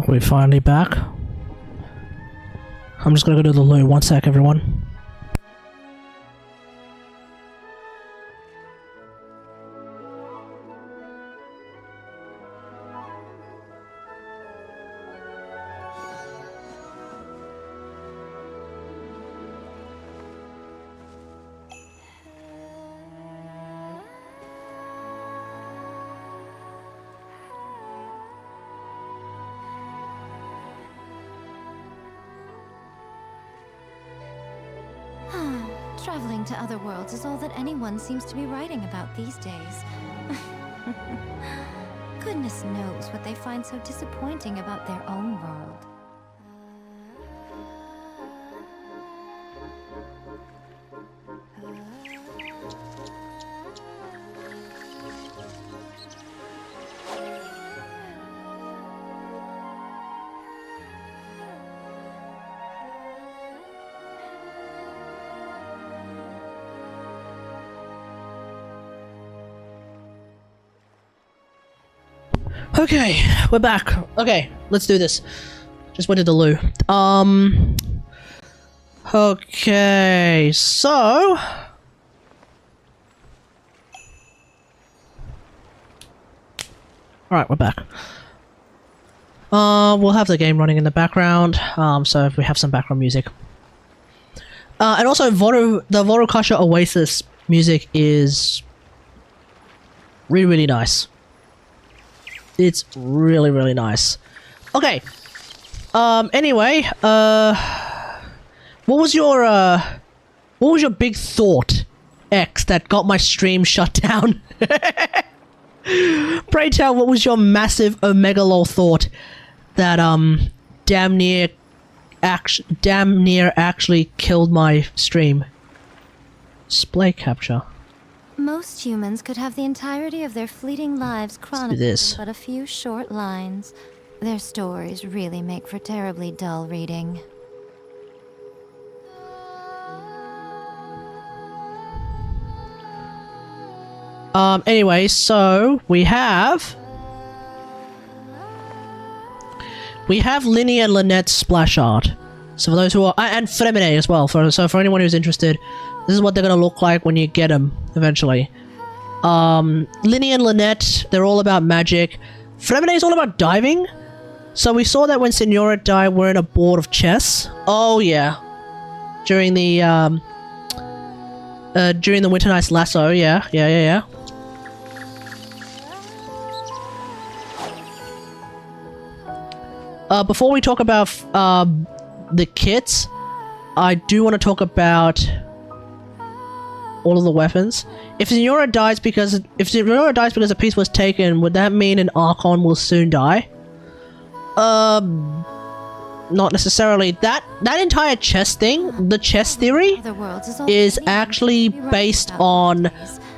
We're finally back. I'm just gonna go to the loo. One sec, everyone. Traveling to other worlds is all that anyone seems to be writing about these days. Goodness knows what they find so disappointing about their own world. Okay, we're back. Okay, let's do this. Just went to the loo. Okay, so... Alright, we're back. We'll have the game running in the background, so if we have some background music. And also, the Vorokasha Oasis music is really, really nice. It's really, really nice. Okay. Anyway, what was your big thought, X, that got my stream shut down? Pray tell, what was your massive omega lol thought that damn near actually killed my stream? Display capture. Most humans could have the entirety of their fleeting lives chronicled in but a few short lines. Their stories really make for terribly dull reading. Anyway, so we have Linny and Lynette's splash art. So for those who are, and Fremine as well. So for anyone who's interested, this is what they're gonna look like when you get them eventually. Linny and Lynette, they're all about magic. Fremine is all about diving. So we saw that when Signora died, we're in a board of chess. Oh yeah, during the Winter Night's Lasso. Yeah. Before we talk about the kits, I do want to talk about all of the weapons. If Signora dies because a piece was taken, would that mean an Archon will soon die? Not necessarily. That entire chess thing, the chess theory, is actually based on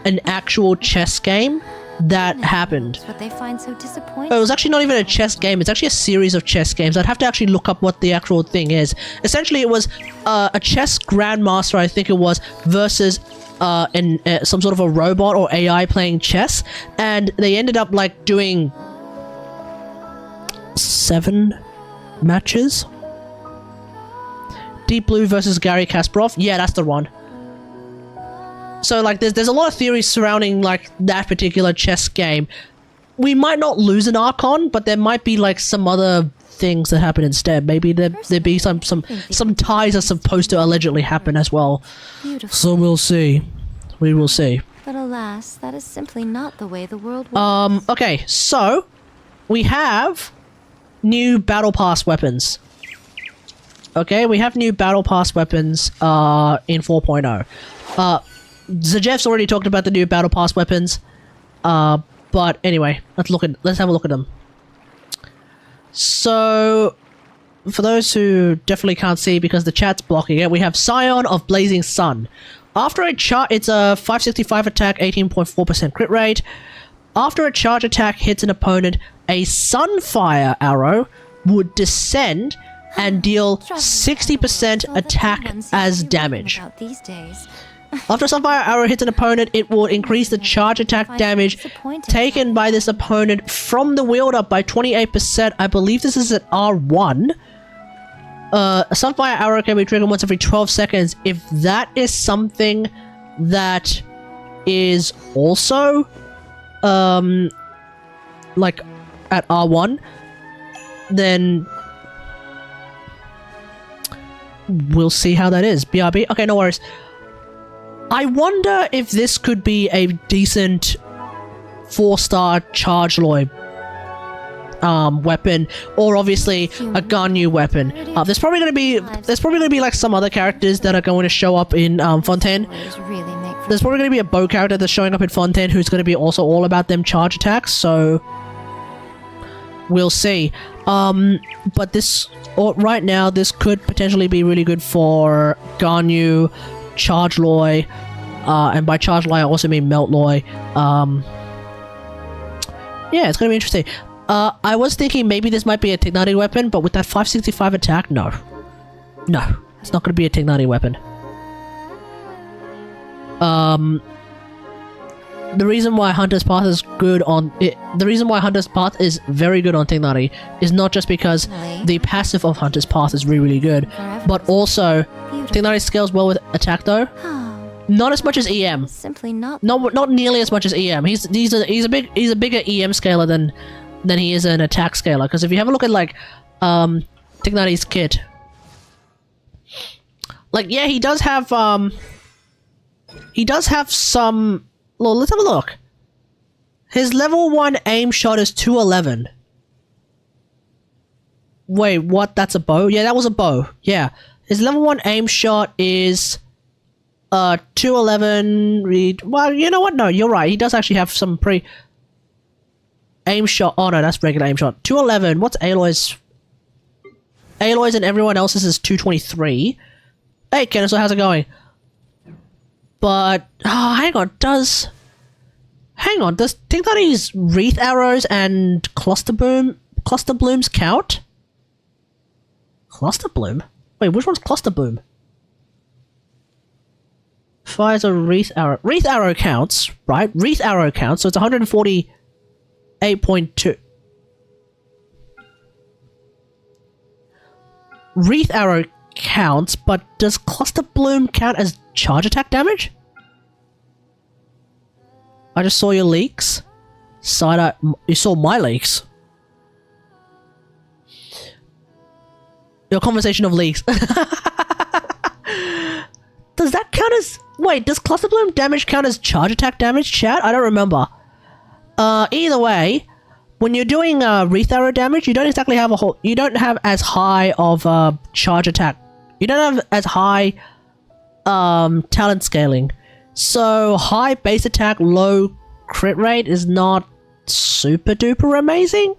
an actual chess game that happened. What they find so disappointing. It was actually not even a chess game, it's actually a series of chess games. I'd have to actually look up what the actual thing is. Essentially, it was a chess grandmaster, I think it was, versus some sort of a robot or AI playing chess, and they ended up like doing 7 matches. Deep Blue versus Garry Kasparov. Yeah, that's the one. So like there's a lot of theories surrounding like that particular chess game. We might not lose an Archon, but there might be like some other things that happen instead. Maybe there'd be some ties are supposed to allegedly happen as well. Beautiful. So we'll see. We will see. But alas, that is simply not the way the world works. Okay, so we have new Battle Pass weapons. Okay, we have new Battle Pass weapons in 4.0. Zajev's already talked about the new Battle Pass weapons. But anyway, let's have a look at them. So, for those who definitely can't see because the chat's blocking it, we have Scion of Blazing Sun. After a charge, it's a 565 attack, 18.4% crit rate. After a charge attack hits an opponent, a Sunfire arrow would descend and deal 60% attack as damage. These days. After a Sunfire Arrow hits an opponent, it will increase the charge attack damage taken by this opponent from the wielder by 28%. I believe this is at R1. A Sunfire Arrow can be triggered once every 12 seconds. If that is something that is also, like, at R1, then we'll see how that is. BRB? Okay, no worries. I wonder if this could be a decent 4-star charge Aloy weapon, or obviously a Ganyu weapon. There's probably gonna be like some other characters that are going to show up in Fontaine. There's probably gonna be a bow character that's showing up in Fontaine who's gonna be also all about them charge attacks, so we'll see. But this, right now, this could potentially be really good for Ganyu, Charge Aloy, and by Charge Aloy I also mean Melt Aloy. Yeah, it's gonna be interesting. I was thinking maybe this might be a Kategari weapon, but with that 565 attack, no. No, it's not gonna be a Kategari weapon. The reason why Hunter's Path is good on it, the reason why Hunter's Path is very good on Kategari is not just because the passive of Hunter's Path is really, really good, but also Kategari scales well with attack though. Not as much as EM. Simply not nearly as much as EM. He's a bigger EM scaler than he is an attack scaler. Because if you have a look at like Kategari's kit, like yeah, he does have some. Well, let's have a look. His level 1 aim shot is 211. Wait, what? That's a bow? Yeah, that was a bow. Yeah. His level 1 aim shot is 211. Well, you know what? No, you're right. He does actually have some aim shot. Oh no, that's regular aim shot. 211. What's Aloy's? Aloy's and everyone else's is 223. Hey, Kennesaw, how's it going? But, oh, hang on, does Kategari's Wreath Arrows and Cluster Blooms count? Cluster Bloom? Wait, which one's Cluster Bloom? Fires a Wreath Arrow. Wreath Arrow counts, right? Wreath Arrow counts, so it's 148.2. Wreath Arrow counts, but does Cluster Bloom count as charge attack damage? I just saw your leaks. You saw my leaks. Your conversation of leaks. Does that count as... Wait, does Cluster Bloom damage count as charge attack damage, chat? I don't remember. Either way, when you're doing Wreath Arrow damage, you don't exactly have you don't have as high of charge attack. You don't have as high talent scaling. So high base attack, low crit rate is not super duper amazing?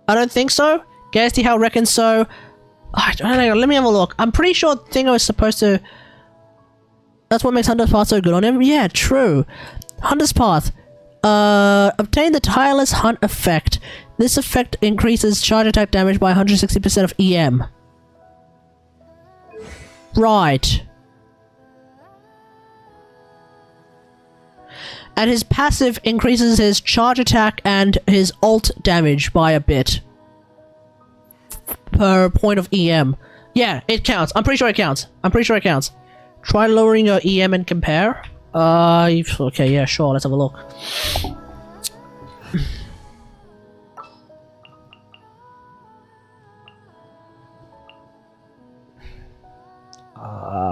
I don't think so. Gasty How reckons so. I don't know, let me have a look. I'm pretty sure Thingo is supposed to... That's what makes Hunter's Path so good on him? Yeah, true. Hunter's Path. Obtain the Tireless Hunt effect. This effect increases charge attack damage by 160% of EM. Right. And his passive increases his charge attack and his ult damage by a bit. Per point of EM. Yeah, it counts. I'm pretty sure it counts. Try lowering your EM and compare. Okay, yeah, sure. Let's have a look.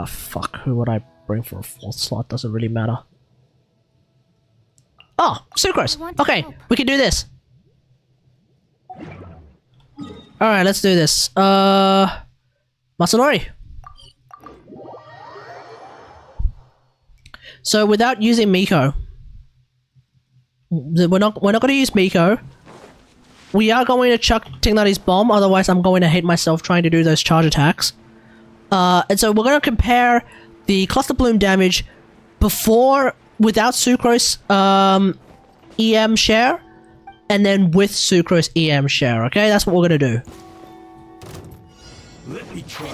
Fuck. Who would I bring for a 4th slot? Doesn't really matter. Oh, Sucrose. Okay, we can do this. Alright, let's do this. Masanori. So without using Miko, we're not going to use Miko. We are going to chuck Tignati's bomb, otherwise I'm going to hate myself trying to do those charge attacks. And so we're going to compare the Cluster Bloom damage without Sucrose EM share, and then with Sucrose EM share, okay? That's what we're going to do. Let me try.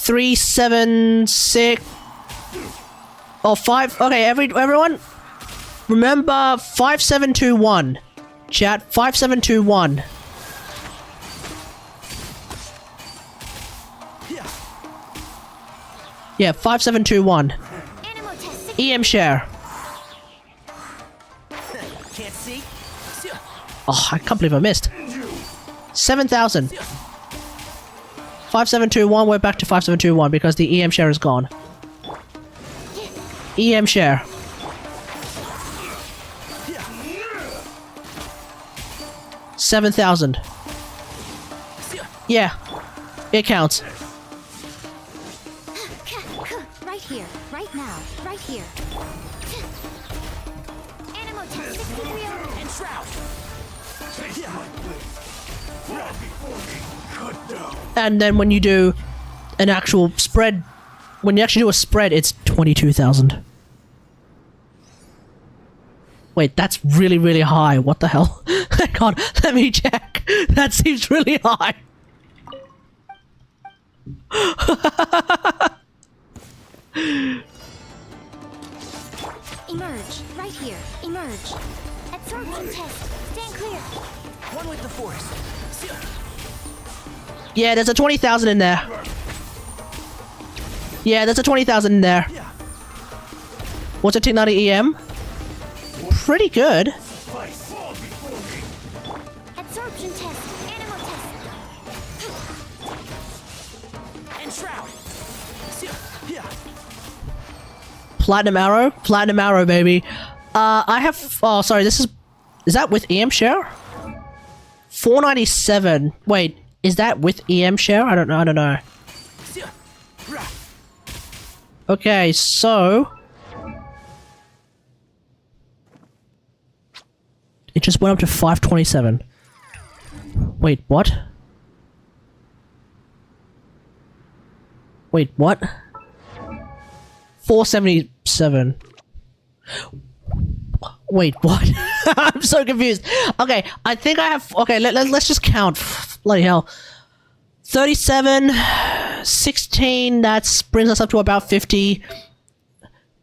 376 or 5. Okay, everyone remember 5721. Chat 5721. Yeah, 5721. EM share. Can't see. Oh, I can't believe I missed. 7,000. 5721, we're back to 5721 because the EM share is gone. EM share. $7,000. Yeah, it counts. Right here, right now, right here. Animal test, And shroud. And then when you do an actual spread, when you actually do a spread, it's 22,000. Wait, that's really, really high. What the hell? Hang on, let me check. That seems really high. Emerge, right here, emerge. Absorption test, stand clear. One with the force. Yeah, there's a 20,000 in there. Yeah, there's a 20,000 in there. What's a T90 EM? Pretty good. Absorption test, animal test. And shroud. Platinum arrow, baby. I have. Oh, sorry. Is that with EM share? 497. Wait, is that with EM share? I don't know. Okay, so it just went up to 527. Wait, what? Wait, what? 477. Wait, what? I'm so confused. Okay, I think I have... Okay, let's just count. Bloody hell. 37, 16, that brings us up to about 50.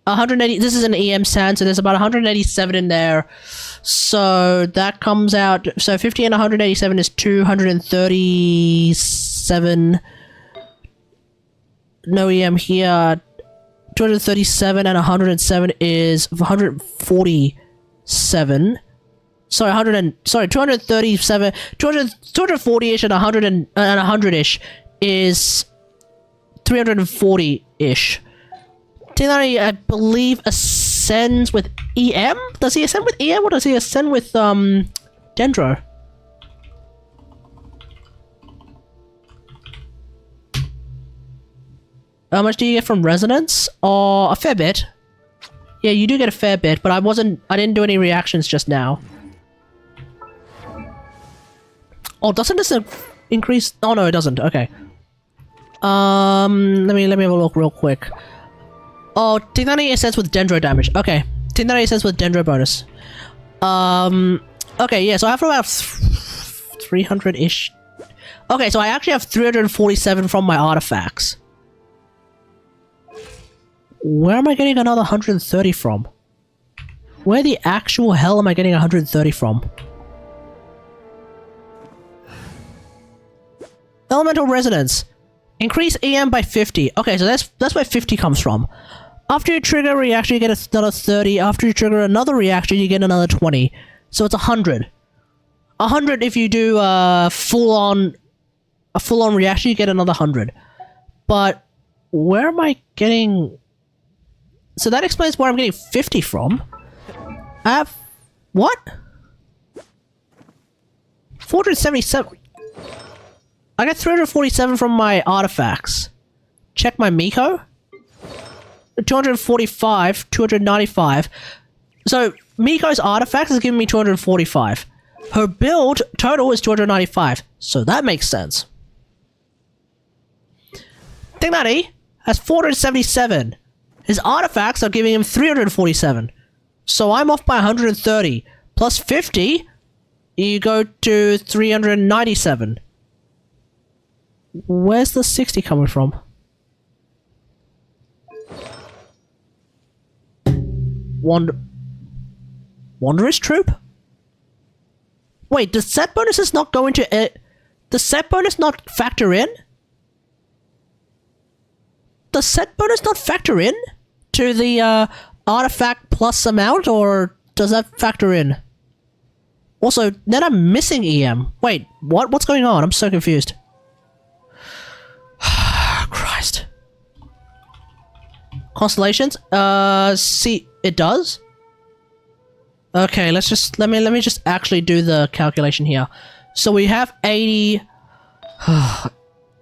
180, this is an EM sand, so there's about 187 in there. So that comes out... So 50 and 187 is 237. No EM here. 237 and 107 is 147. Sorry, 237, 240-ish and 100-ish is 340-ish. T90, I believe, ascends with EM? Does he ascend with EM or does he ascend with, Dendro? How much do you get from resonance? Oh, a fair bit. Yeah, you do get a fair bit, but I didn't do any reactions just now. Oh, doesn't this increase? Oh no, it doesn't. Okay. Let me have a look real quick. Oh, T90 ascends with Dendro damage. Okay. T90 ascends with Dendro bonus. Okay, yeah, so I have about 300-ish. Okay, so I actually have 347 from my artifacts. Where am I getting another 130 from? Where the actual hell am I getting 130 from? Elemental Resonance. Increase EM by 50. Okay, so that's where 50 comes from. After you trigger a reaction, you get another 30. After you trigger another reaction, you get another 20. So it's 100. 100 if you do a full-on reaction, you get another 100. But where am I getting... So that explains where I'm getting 50 from. I have... What? 477... I got 347 from my artifacts. Check my Miko. 245, 295. So, Miko's artifacts is giving me 245. Her build total is 295. So that makes sense. Kategari has 477. His artifacts are giving him 347. So I'm off by 130. Plus 50, you go to 397. Where's the 60 coming from? Wanderer's Troop? Wait, does set bonuses not go into it? Does set bonus not factor in? Does set bonus not factor in to the artifact plus amount, or does that factor in? Also, then I'm missing EM. Wait, what? What's going on? I'm so confused. Christ. Constellations? See, it does? Okay, let me just actually do the calculation here. So we have 80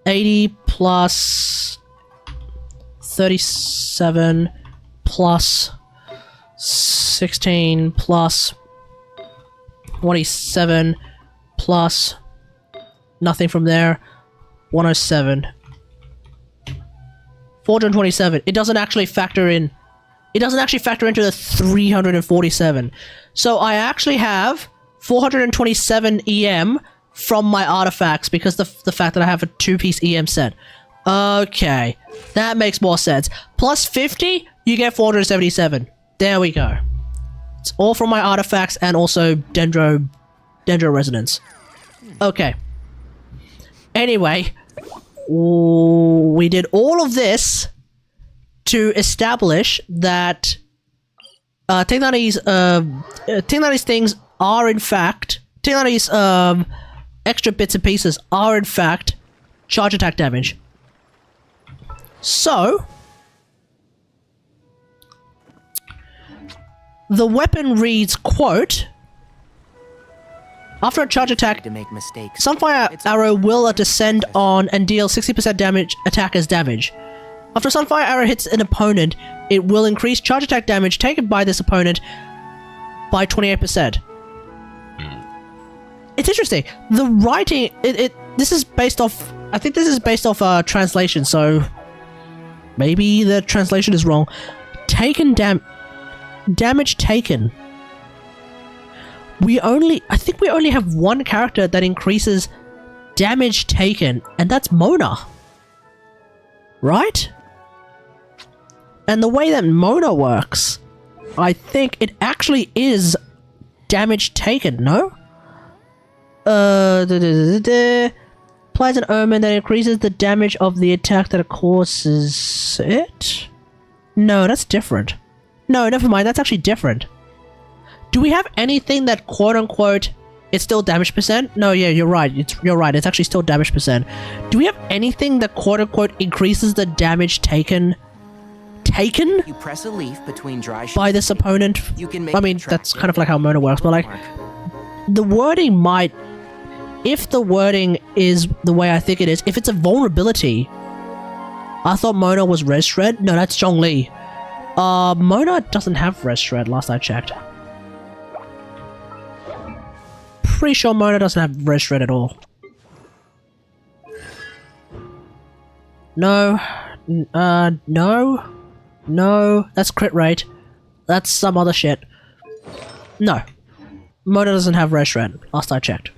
80 plus 37 plus 16 plus 27 plus nothing from there. 107. 427. It doesn't actually factor in. It doesn't actually factor into the 347. So I actually have 427 EM from my artifacts because the fact that I have a 2-piece EM set. Okay, that makes more sense. Plus 50, you get 477. There we go. It's all from my artifacts and also Dendro Resonance. Okay. Anyway, we did all of this to establish that Kategari's things are in fact Kategari's extra bits and pieces are in fact charge attack damage. So the weapon reads, quote, after a charge attack, To make mistakes. Sunfire Arrow will descend on and deal 60% damage attacker's damage. After Sunfire Arrow hits an opponent, it will increase charge attack damage taken by this opponent by 28%. It's interesting. The writing, this is based off, I think this is based off translation, so maybe the translation is wrong. Damage taken. I think we only have one character that increases damage taken, and that's Mona. Right? And the way that Mona works, I think it actually is damage taken, no? Applies an omen that increases the damage of the attack that it causes it? No, that's different. No, never mind, that's actually different. Do we have anything that quote-unquote it's still damage percent? No, yeah, you're right. You're right. It's actually still damage percent. Do we have anything that quote-unquote increases the damage taken? You press a leaf between dry By this opponent? You can make I mean, that's kind of like how Mona works, but like, the wording might... If the wording is the way I think it is, if it's a vulnerability... I thought Mona was Res Shred? No, that's Zhongli. Mona doesn't have Res Shred, last I checked. Pretty sure Mona doesn't have Res Shred at all. No. No. That's crit rate. That's some other shit. No. Mona doesn't have Res Shred, last I checked.